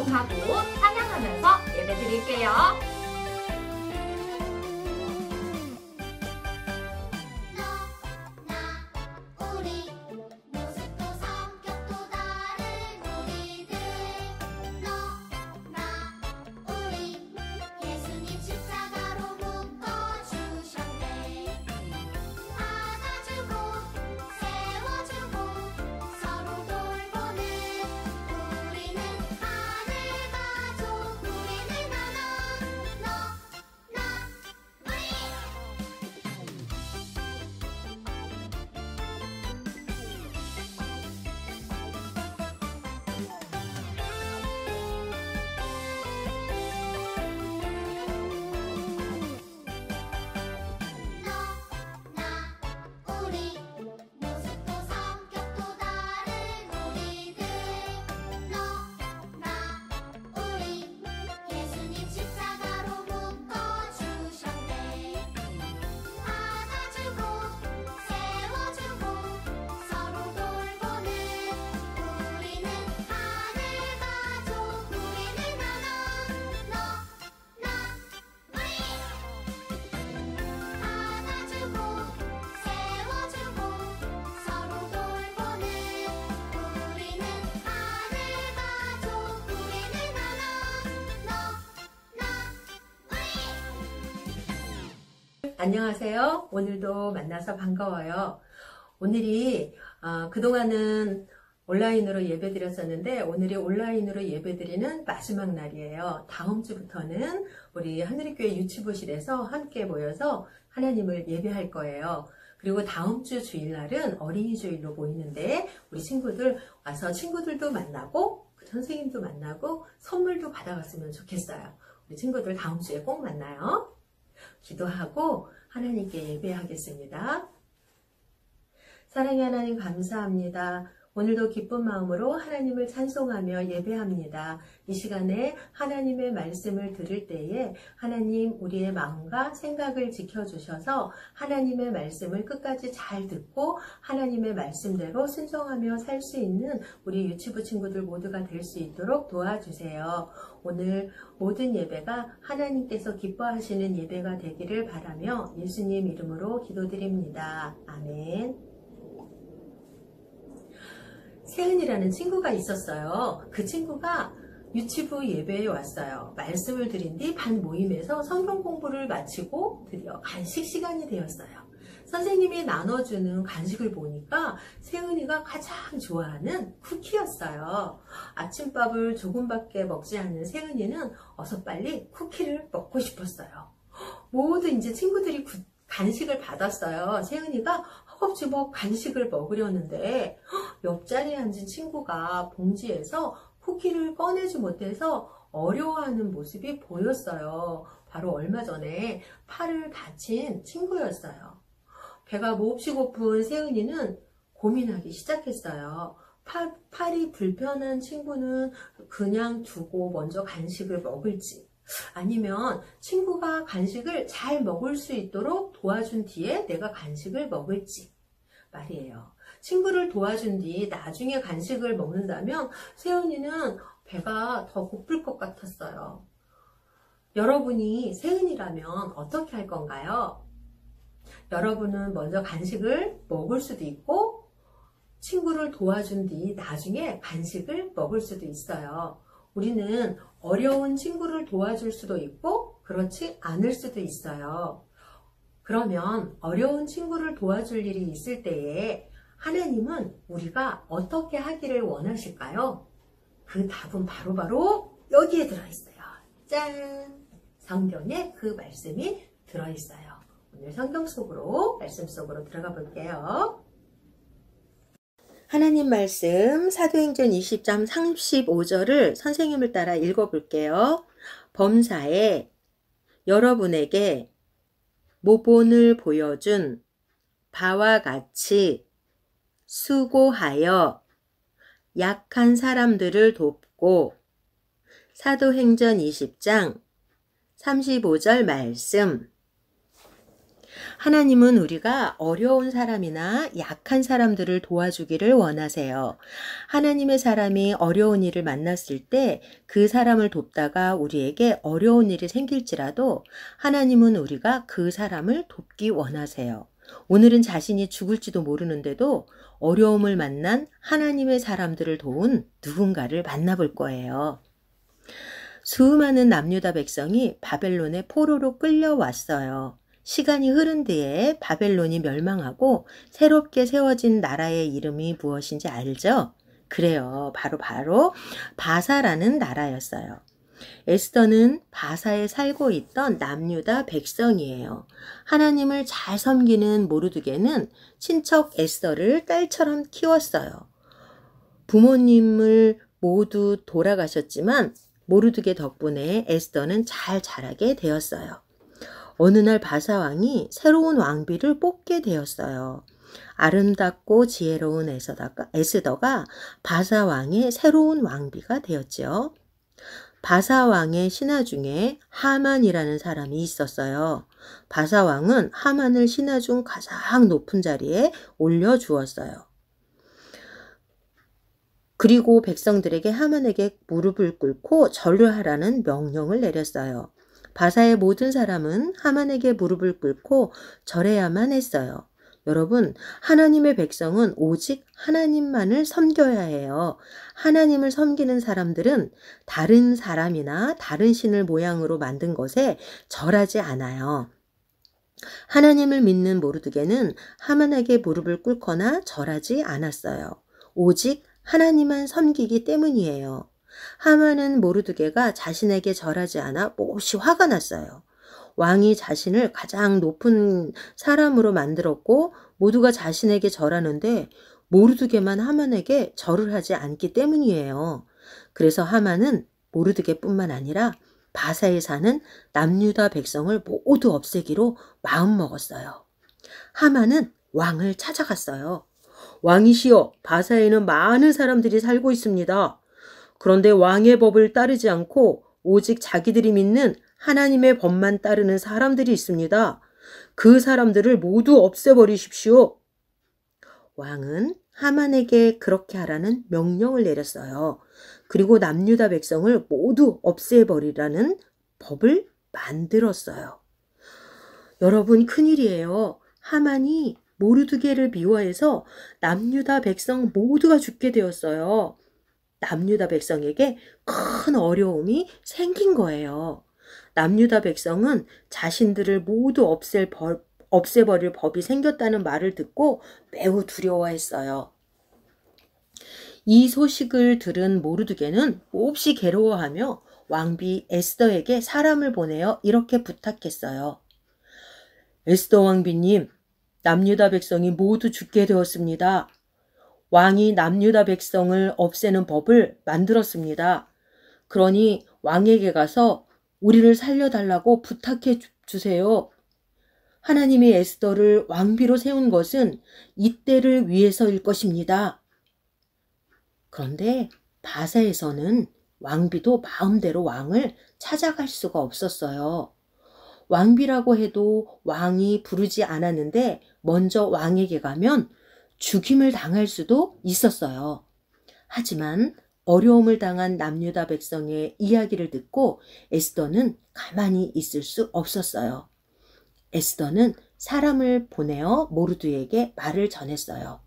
찬송하고 찬양하면서 예배 드릴게요. 안녕하세요. 오늘도 만나서 반가워요. 오늘이 그동안은 온라인으로 예배 드렸었는데 오늘이 온라인으로 예배 드리는 마지막 날이에요. 다음 주부터는 우리 하늘의교회 유치부실에서 함께 모여서 하나님을 예배할 거예요. 그리고 다음 주 주일날은 어린이 주일로 모이는데 우리 친구들 와서 친구들도 만나고 선생님도 만나고 선물도 받아갔으면 좋겠어요. 우리 친구들 다음 주에 꼭 만나요. 기도하고 하나님께 예배하겠습니다. 사랑의 하나님 감사합니다. 오늘도 기쁜 마음으로 하나님을 찬송하며 예배합니다. 이 시간에 하나님의 말씀을 들을 때에 하나님 우리의 마음과 생각을 지켜주셔서 하나님의 말씀을 끝까지 잘 듣고 하나님의 말씀대로 순종하며 살 수 있는 우리 유치부 친구들 모두가 될 수 있도록 도와주세요. 오늘 모든 예배가 하나님께서 기뻐하시는 예배가 되기를 바라며 예수님 이름으로 기도드립니다. 아멘. 세은이라는 친구가 있었어요. 그 친구가 유치부 예배에 왔어요. 말씀을 드린 뒤 반 모임에서 성경 공부를 마치고 드디어 간식 시간이 되었어요. 선생님이 나눠주는 간식을 보니까 세은이가 가장 좋아하는 쿠키였어요. 아침밥을 조금밖에 먹지 않는 세은이는 어서 빨리 쿠키를 먹고 싶었어요. 모두 이제 친구들이 간식을 받았어요. 세은이가 허겁지겁 간식을 먹으려는데 옆자리에 앉은 친구가 봉지에서 쿠키를 꺼내지 못해서 어려워하는 모습이 보였어요. 바로 얼마 전에 팔을 다친 친구였어요. 배가 몹시 고픈 세은이는 고민하기 시작했어요. 팔이 불편한 친구는 그냥 두고 먼저 간식을 먹을지 아니면 친구가 간식을 잘 먹을 수 있도록 도와준 뒤에 내가 간식을 먹을지 말이에요. 친구를 도와준 뒤 나중에 간식을 먹는다면 세은이는 배가 더 고플 것 같았어요. 여러분이 세은이라면 어떻게 할 건가요? 여러분은 먼저 간식을 먹을 수도 있고 친구를 도와준 뒤 나중에 간식을 먹을 수도 있어요. 우리는 어려운 친구를 도와줄 수도 있고 그렇지 않을 수도 있어요. 그러면 어려운 친구를 도와줄 일이 있을 때에 하나님은 우리가 어떻게 하기를 원하실까요? 그 답은 바로 여기에 들어있어요. 짠! 성경에 그 말씀이 들어있어요. 오늘 성경 속으로 말씀 속으로 들어가 볼게요. 하나님 말씀 사도행전 20장 35절을 선생님을 따라 읽어볼게요. 범사에 여러분에게 모본을 보여준 바와 같이 수고하여 약한 사람들을 돕고 사도행전 20장 35절 말씀 하나님은 우리가 어려운 사람이나 약한 사람들을 도와주기를 원하세요. 하나님의 사람이 어려운 일을 만났을 때 그 사람을 돕다가 우리에게 어려운 일이 생길지라도 하나님은 우리가 그 사람을 돕기 원하세요. 오늘은 자신이 죽을지도 모르는데도 어려움을 만난 하나님의 사람들을 도운 누군가를 만나볼 거예요. 수많은 남유다 백성이 바벨론의 포로로 끌려왔어요. 시간이 흐른 뒤에 바벨론이 멸망하고 새롭게 세워진 나라의 이름이 무엇인지 알죠? 그래요. 바로 바사라는 나라였어요. 에스더는 바사에 살고 있던 남유다 백성이에요. 하나님을 잘 섬기는 모르드게는 친척 에스더를 딸처럼 키웠어요. 부모님을 모두 돌아가셨지만 모르드게 덕분에 에스더는 잘 자라게 되었어요. 어느 날 바사 왕이 새로운 왕비를 뽑게 되었어요. 아름답고 지혜로운 에스더가 바사 왕의 새로운 왕비가 되었지요. 바사 왕의 신하 중에 하만이라는 사람이 있었어요. 바사 왕은 하만을 신하 중 가장 높은 자리에 올려주었어요. 그리고 백성들에게 하만에게 무릎을 꿇고 절을 하라는 명령을 내렸어요. 바사의 모든 사람은 하만에게 무릎을 꿇고 절해야만 했어요. 여러분, 하나님의 백성은 오직 하나님만을 섬겨야 해요. 하나님을 섬기는 사람들은 다른 사람이나 다른 신을 모양으로 만든 것에 절하지 않아요. 하나님을 믿는 모르드게는 하만에게 무릎을 꿇거나 절하지 않았어요. 오직 하나님만 섬기기 때문이에요. 하만은 모르드게가 자신에게 절하지 않아 몹시 화가 났어요. 왕이 자신을 가장 높은 사람으로 만들었고 모두가 자신에게 절하는데 모르드게만 하만에게 절을 하지 않기 때문이에요. 그래서 하만은 모르드게뿐만 아니라 바사에 사는 남유다 백성을 모두 없애기로 마음먹었어요. 하만은 왕을 찾아갔어요. 왕이시여, 바사에는 많은 사람들이 살고 있습니다. 그런데 왕의 법을 따르지 않고 오직 자기들이 믿는 하나님의 법만 따르는 사람들이 있습니다. 그 사람들을 모두 없애버리십시오. 왕은 하만에게 그렇게 하라는 명령을 내렸어요. 그리고 남유다 백성을 모두 없애버리라는 법을 만들었어요. 여러분, 큰일이에요. 하만이 모르드게를 미워해서 남유다 백성 모두가 죽게 되었어요. 남유다 백성에게 큰 어려움이 생긴 거예요. 남유다 백성은 자신들을 모두 없애버릴 법이 생겼다는 말을 듣고 매우 두려워했어요. 이 소식을 들은 모르드게는 몹시 괴로워하며 왕비 에스더에게 사람을 보내어 이렇게 부탁했어요. 에스더 왕비님, 남유다 백성이 모두 죽게 되었습니다. 왕이 남유다 백성을 없애는 법을 만들었습니다. 그러니 왕에게 가서 우리를 살려달라고 부탁해 주세요. 하나님이 에스더를 왕비로 세운 것은 이때를 위해서일 것입니다. 그런데 바사에서는 왕비도 마음대로 왕을 찾아갈 수가 없었어요. 왕비라고 해도 왕이 부르지 않았는데 먼저 왕에게 가면 죽임을 당할 수도 있었어요. 하지만 어려움을 당한 남유다 백성의 이야기를 듣고 에스더는 가만히 있을 수 없었어요. 에스더는 사람을 보내어 모르드에게 말을 전했어요.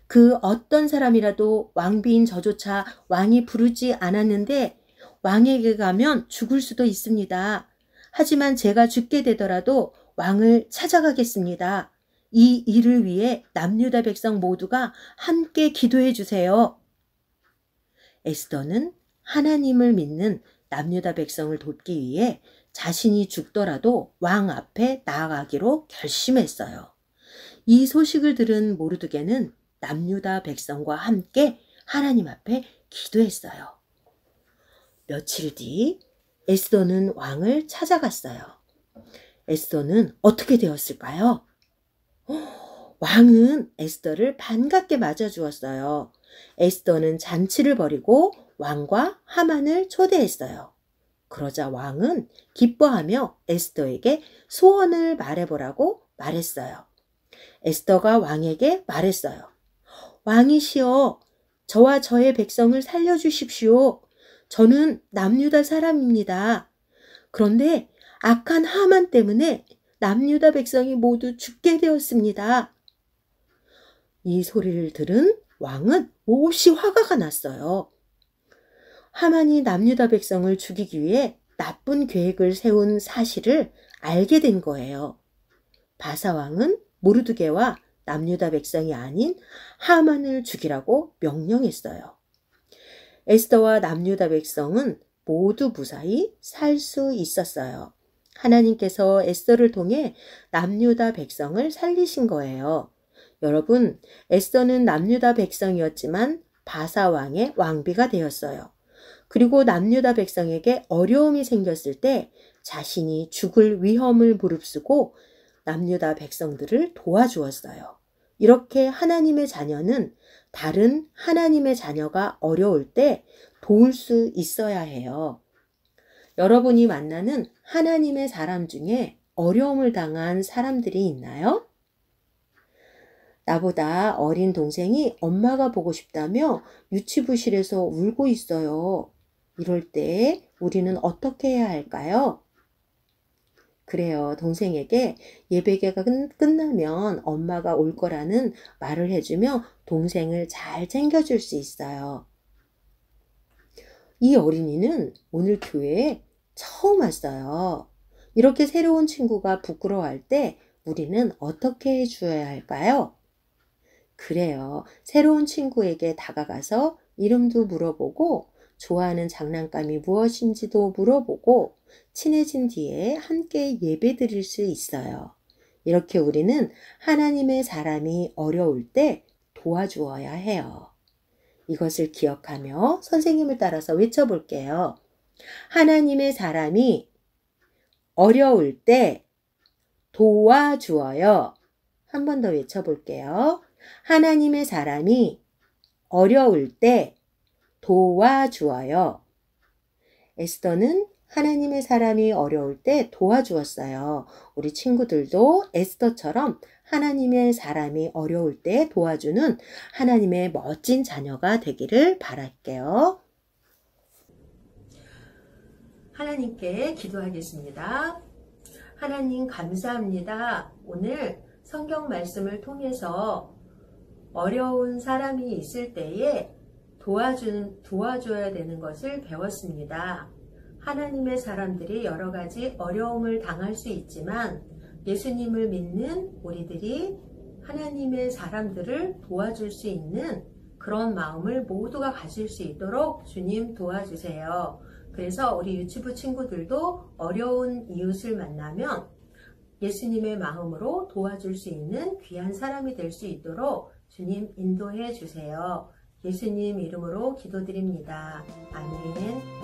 그 어떤 사람이라도 왕비인 저조차 왕이 부르지 않았는데 왕에게 가면 죽을 수도 있습니다. 하지만 제가 죽게 되더라도 왕을 찾아가겠습니다. 이 일을 위해 남유다 백성 모두가 함께 기도해 주세요. 에스더는 하나님을 믿는 남유다 백성을 돕기 위해 자신이 죽더라도 왕 앞에 나아가기로 결심했어요. 이 소식을 들은 모르드게는 남유다 백성과 함께 하나님 앞에 기도했어요. 며칠 뒤 에스더는 왕을 찾아갔어요. 에스더는 어떻게 되었을까요? 왕은 에스더를 반갑게 맞아주었어요. 에스더는 잔치를 벌이고 왕과 하만을 초대했어요. 그러자 왕은 기뻐하며 에스더에게 소원을 말해보라고 말했어요. 에스더가 왕에게 말했어요. 왕이시여, 저와 저의 백성을 살려주십시오. 저는 남유다 사람입니다. 그런데 악한 하만 때문에 남유다 백성이 모두 죽게 되었습니다. 이 소리를 들은 왕은 몹시 화가 났어요. 하만이 남유다 백성을 죽이기 위해 나쁜 계획을 세운 사실을 알게 된 거예요. 바사 왕은 모르드게와 남유다 백성이 아닌 하만을 죽이라고 명령했어요. 에스더와 남유다 백성은 모두 무사히 살 수 있었어요. 하나님께서 에스더를 통해 남유다 백성을 살리신 거예요. 여러분, 에스더는 남유다 백성이었지만 바사 왕의 왕비가 되었어요. 그리고 남유다 백성에게 어려움이 생겼을 때 자신이 죽을 위험을 무릅쓰고 남유다 백성들을 도와주었어요. 이렇게 하나님의 자녀는 다른 하나님의 자녀가 어려울 때 도울 수 있어야 해요. 여러분이 만나는 하나님의 사람 중에 어려움을 당한 사람들이 있나요? 나보다 어린 동생이 엄마가 보고 싶다며 유치부실에서 울고 있어요. 이럴 때 우리는 어떻게 해야 할까요? 그래요. 동생에게 예배가 끝나면 엄마가 올 거라는 말을 해주며 동생을 잘 챙겨줄 수 있어요. 이 어린이는 오늘 교회에 처음 왔어요. 이렇게 새로운 친구가 부끄러워할 때 우리는 어떻게 해줘야 할까요? 그래요. 새로운 친구에게 다가가서 이름도 물어보고 좋아하는 장난감이 무엇인지도 물어보고 친해진 뒤에 함께 예배 드릴 수 있어요. 이렇게 우리는 하나님의 사람이 어려울 때 도와주어야 해요. 이것을 기억하며 선생님을 따라서 외쳐볼게요. 하나님의 사람이 어려울 때 도와주어요. 한 번 더 외쳐볼게요. 하나님의 사람이 어려울 때 도와주어요. 에스더는 하나님의 사람이 어려울 때 도와주었어요. 우리 친구들도 에스더처럼 하나님의 사람이 어려울 때 도와주는 하나님의 멋진 자녀가 되기를 바랄게요. 하나님께 기도하겠습니다. 하나님 감사합니다. 오늘 성경 말씀을 통해서 어려운 사람이 있을 때에 도와줘야 되는 것을 배웠습니다. 하나님의 사람들이 여러 가지 어려움을 당할 수 있지만 예수님을 믿는 우리들이 하나님의 사람들을 도와줄 수 있는 그런 마음을 모두가 가질 수 있도록 주님 도와주세요. 그래서 우리 유치부 친구들도 어려운 이웃을 만나면 예수님의 마음으로 도와줄 수 있는 귀한 사람이 될 수 있도록 주님 인도해 주세요. 예수님 이름으로 기도드립니다. 아멘.